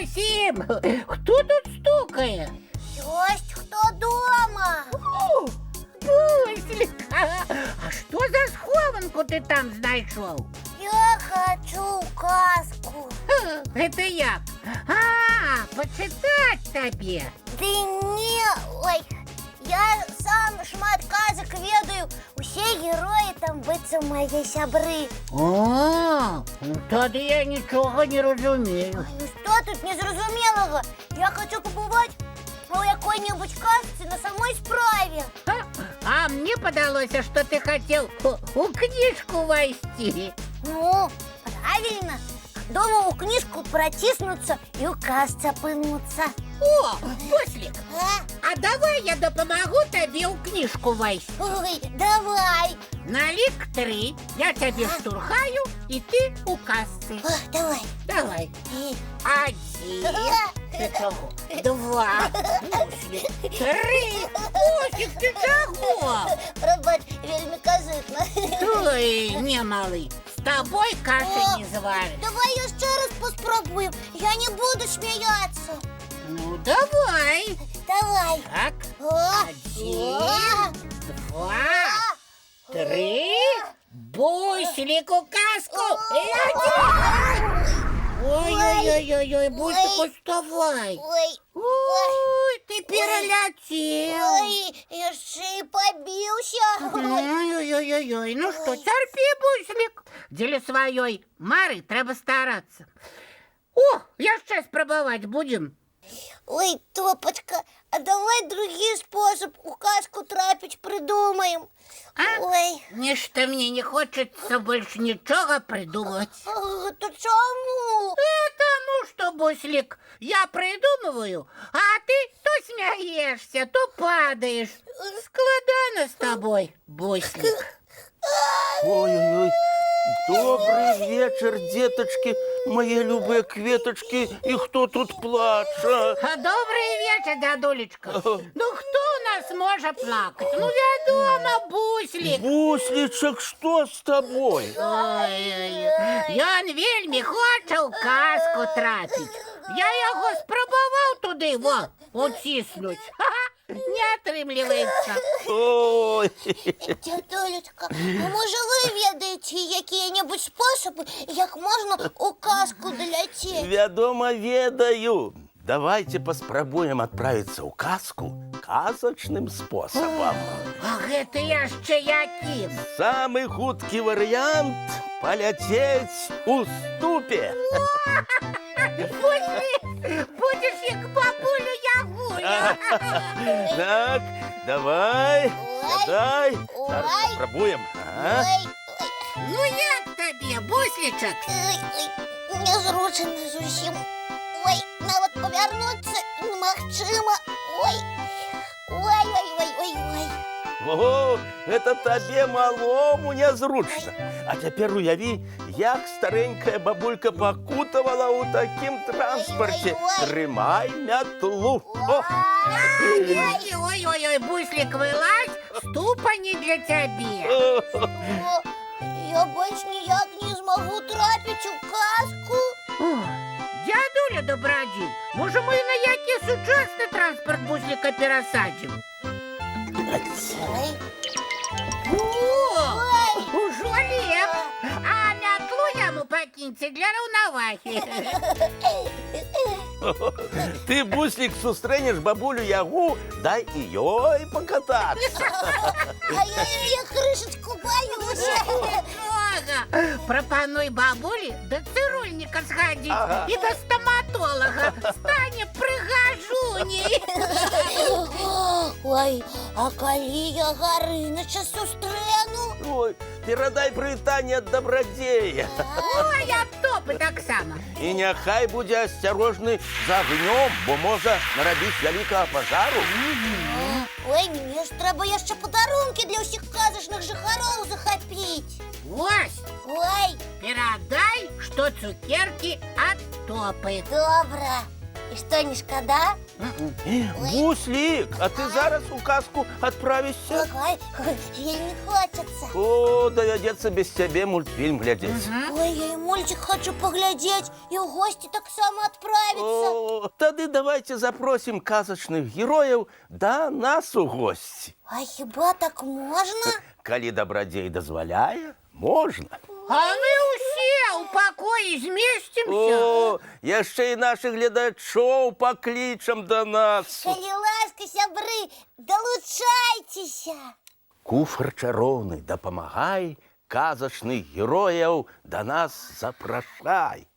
усім! Хто тут стукає? Есть кто дома? Буслик! А що за схованку ти там знайшов? Я хочу казку. Це як? А, почитать тобі. Да не, ой, я сам шмат казок ведаю. Усе герої там быццам мої сябры. О, тоді я нічого не розумію. Ну что тут незразумелого? Я хочу побывать у якой-нибудь казці на самой справе. А мені подалося, що ти хотів у книжку войти. Ну, правильно. Дома у книжку протиснуться и у казці опинуться. О, Буслик, А? а давай я допомогу тобі у книжку войти. Ой, давай. На лік 3 я тебе штурхаю, і ти у казці. Давай. Давай. Э, 1. Ти чого? 2. Буслик. 3. Буслик, ти чого? Пробач, вельми казитно. Ой, не малий, з тобою каші не зварить. Давай я ще раз поспробую. Я не буду сміятися. Ну, давай. Давай. Так, О, 1, 2, 3. Буслик у казку. Ой-ой-ой-ой, Буслик, вставай. Ой, Ой, ты перелетел. ой, я ще й побився. Ой-ой-ой-ой, ну что, терпи, Буслик. Для своей Мари треба стараться. О, я сейчас пробовать будем. Ой, Топочка, а давай другий спосіб у казку трапить придумаем. А? Ой, Ничто мне не хочется больше ничего придумывать. то чому? Потому что, Буслик, я придумываю, а ты то смеешься, то падаешь. Складано с тобой, Буслик. Ой-ой-ой, добрый вечер, деточки, мои любые кветочки, и кто тут плачет? Добрый вечер, дядулечка. Ну, кто у нас может плакать? Ну, вядома, Буслик. Бусличек, что с тобой? Ой-ой-ой. Ён вельмі хоча ў казку трапіць. Я яго спрабаваў туды, уціснуць. Не атрымліваецца. Ой, Дядулечка, ну може ви ведаєте які-небудь способи, як можна у казку долететь? вядома, ведаю. Давайте поспробуем отправиться в казку казочным способом. А гэта яшчэ які? Самый худкий вариант – полететь у ступе. Буслик, будеш як бабулю Ягуля. Так, давай, дай. Зараз Ой. попробуем. А? Ой, Ну як тобі, Бусличок? ой, незручно зовсім. Ой, навіть повернутися немагчимо. Ой, ой. Ого, это тебе малому незручно. А теперь уяви, як старенькая бабулька покутывала у таким транспорте. Ой-ой-ой. Тримай мятлу. О, Ой-ой-ой, Буслик, вилазь, ступа не для тебе. о. О, я більш ніяк не змогу трапити у казку. О, дядуля добродій, може ми на який сучасний транспорт Буслика пересадимо? Ой, О, ой. ужо леп, а мятлу яму покиньте для раўнавагі. Ты, Буслик, сустрэнешь бабулю Ягу, дай ее и покататься. А я крышечку боюсь. Ага, пропонуй бабулі до цирульника сходить Ага. і до стоматолога. Стане пригажуней. Ой, а коли я Гариныча сустрэну? Ой, передай прывітанне ад добрадзея. Ой, я топы так само. І няхай будзе асцярожны з агнём, бо можа нарабіць вялікага пажару. Ой, мне ж трэба яшчэ падарункі для ўсіх казачных жыхароў захапіць. Вось, Ой, перадай, што цукеркі ад топы. добра. І што, не шкада? Буслик, а ты зараз у казку отправишься? Ой, ей не хочется. О, доведется без тебе мультфильм глядеть. Ой, я и мультик хочу поглядеть, и в гости так само отправиться. Тады давайте запросім казачных герояў да нас у госці. А хіба так можна? Калі дабрадзей дазваляе, можна. А мы ўсе ў пакоі змесцімся. О, яшчэ і нашых гледачоў паклічам да нас. Калі ласка, сябры, далучайцеся. Куфар чароўны, дапамагай, казачных герояў да нас запрашай.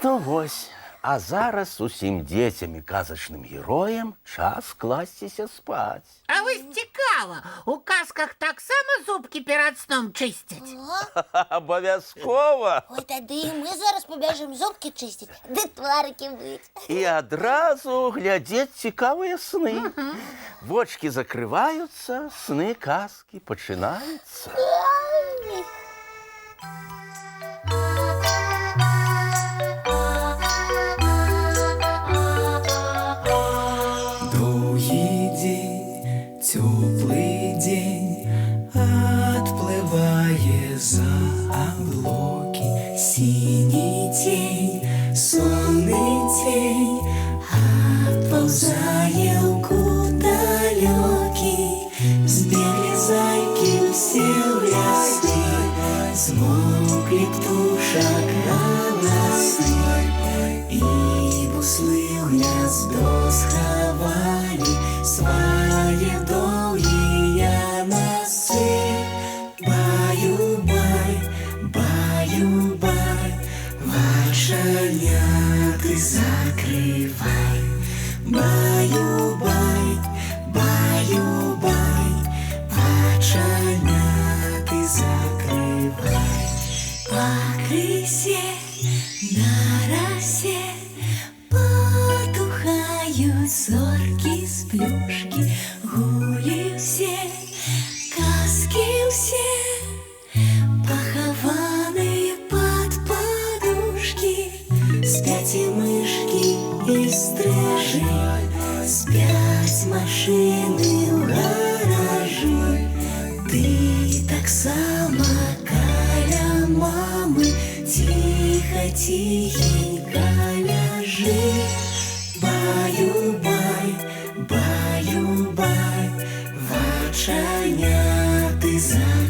Ну вось, а зараз усім дзецям і казачным героям час класціся спаць. А вось цікава, у казках таксама зубкі перад сном чысцяць? Абавязкова. Ой, тады і мы зараз побяжым зубкі чысціць, ды тварыкі мыць. І адразу глядзець цікавыя сны. Вочкі закрываюцца, сны казкі пачынаюцца. Теплый день отплывая за облаки, синий тень, сонный тень отползая в далекий. Сбегли зайки все в лесы, смолкли птушек голосы, и буслы в гнездо сховали свои долгие носы. Баю-бай, баю-бай, волшебняты закрывай. Баю-бай, баю-бай, волшебняты закрывай. По крысе на росе потухают зорки с плюшки, гули все, казки все, похованные под подушки. Спят и мышки, и стрижи, спят машины в гаражи. Ты так сама каля мамы, тихо-тихенько ляжи. Баю-бай, баю-бай, волшебняты закрывай.